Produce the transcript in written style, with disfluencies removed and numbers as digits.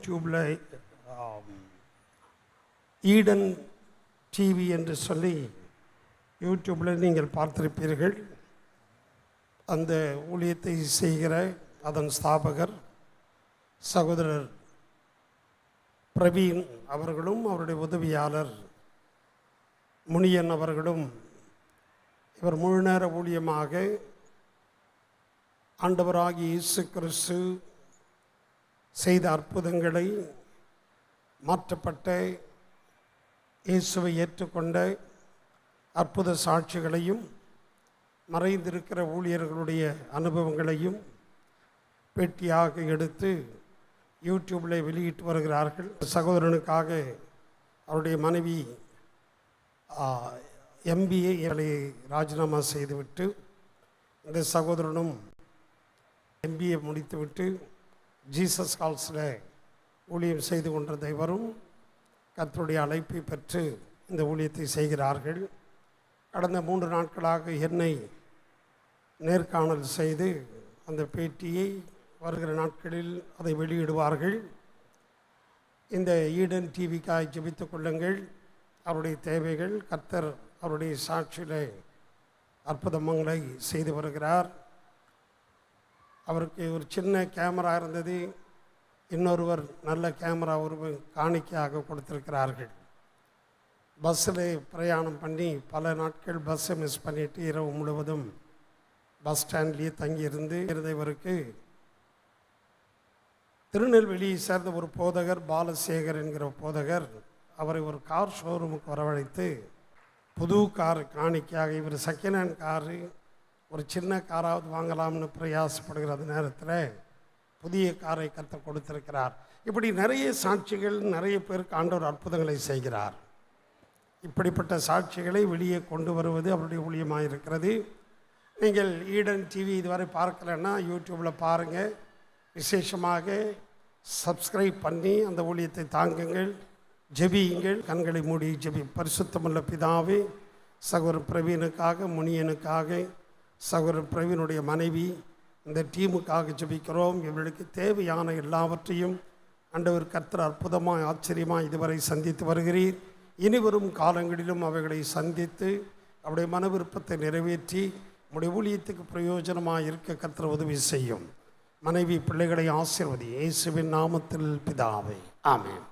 யூடியூப்பில் Eden TV என்று சொல்லி யூடியூப்பில் நீங்கள் பார்த்திருப்பீர்கள். அந்த ஊழியத்தை செய்கிற அதன் ஸ்தாபகர் சகோதரர் பிரவீன் அவர்களும் அவருடைய உதவியாளர் முனியன் அவர்களும் இவர் முழு நேர ஊழியமாக ஆண்டவராகிய இயேசு கிறிஸ்து செய்த அற்புதங்களை, மாற்றப்பட்ட இயேசுவை ஏற்றுக்கொண்ட அற்புத சாட்சிகளையும், மறைந்திருக்கிற ஊழியர்களுடைய அனுபவங்களையும் பேட்டியாக எடுத்து யூடியூப்பில் வெளியிட்டு வருகிறார்கள். சகோதரனுக்காக அவருடைய மனைவி MBA ராஜினாமா செய்துவிட்டு, இந்த சகோதரனும் MBA முடித்துவிட்டு ஜீசஸ் கால்ஸில் ஊழியம் செய்து கொண்டிருந்த இவரும் கர்த்தருடைய அழைப்பை பெற்று இந்த ஊழியத்தை செய்கிறார்கள். கடந்த 3 நாட்களாக என்னை நேர்காணல் செய்து அந்த பேட்டியை வருகிற நாட்களில் அதை வெளியிடுவார்கள். இந்த ஈடன் டிவிக்காய் ஜெபித்துக் கொள்ளுங்கள். அவருடைய தேவைகள், கர்த்தர் அவருடைய சாட்சியில் அற்புதங்களை செய்து வருகிறார். அவருக்கு ஒரு சின்ன கேமரா இருந்தது, இன்னொருவர் நல்ல கேமரா ஒரு காணிக்கையாக கொடுத்திருக்கிறார்கள். பஸ்ஸில் பிரயாணம் பண்ணி பல நாட்கள் பஸ்ஸை மிஸ் பண்ணிவிட்டு இரவு முழுவதும் பஸ் ஸ்டாண்ட்லேயே தங்கியிருந்து இவருக்கு திருநெல்வேலியை சேர்ந்த ஒரு போதகர் பாலசேகர் என்கிற போதகர் அவரை ஒரு கார் ஷோரூமுக்கு வரவழைத்து புது கார் காணிக்கையாக, இவர் செகண்ட் ஹேண்ட் காரு ஒரு சின்ன காராவது வாங்கலாம்னு பிரயாசப்படுகிற அந்த நேரத்தில் புதிய காரை கர்த்தர் கொடுத்திருக்கிறார். இப்படி நிறைய சாட்சிகள், நிறைய பேருக்கு ஆண்டவர் அற்புதங்களை செய்கிறார். இப்படிப்பட்ட சாட்சிகளை வெளியே கொண்டு வருவது அவருடைய ஊழியமாக இருக்கிறது. நீங்கள் ஈடன் டிவி இதுவரை பார்க்கலைன்னா யூடியூப்பில் பாருங்கள். விசேஷமாக சப்ஸ்கிரைப் பண்ணி அந்த ஊழியத்தை தாங்குங்கள், ஜெபியுங்கள். கண்களை மூடி ஜெபி. பரிசுத்தமுள்ள பிதாவே, சகோதரர் பிரவீனுக்காக, முனியனுக்காக, சகோதரர் பிரவீனுடைய மனைவி, இந்த டீமுக்காக ஜெபிக்கிறோம். இவர்களுக்கு தேவையான எல்லாவற்றையும் ஆண்டவர் கர்த்தர் அற்புதமாக, ஆச்சரியமாக இதுவரை சந்தித்து வருகிறீர். இனி வரும் காலங்களிலும் அவைகளை சந்தித்து அவருடைய மன விருப்பத்தை நிறைவேற்றி உடைய ஊழியத்துக்கு பிரயோஜனமாக இருக்க கர்த்தர் உதவி செய்யும். மனைவி பிள்ளைகளை ஆசீர்வதி. இயேசுவின் நாமத்தில் பிதாவே, ஆமென்.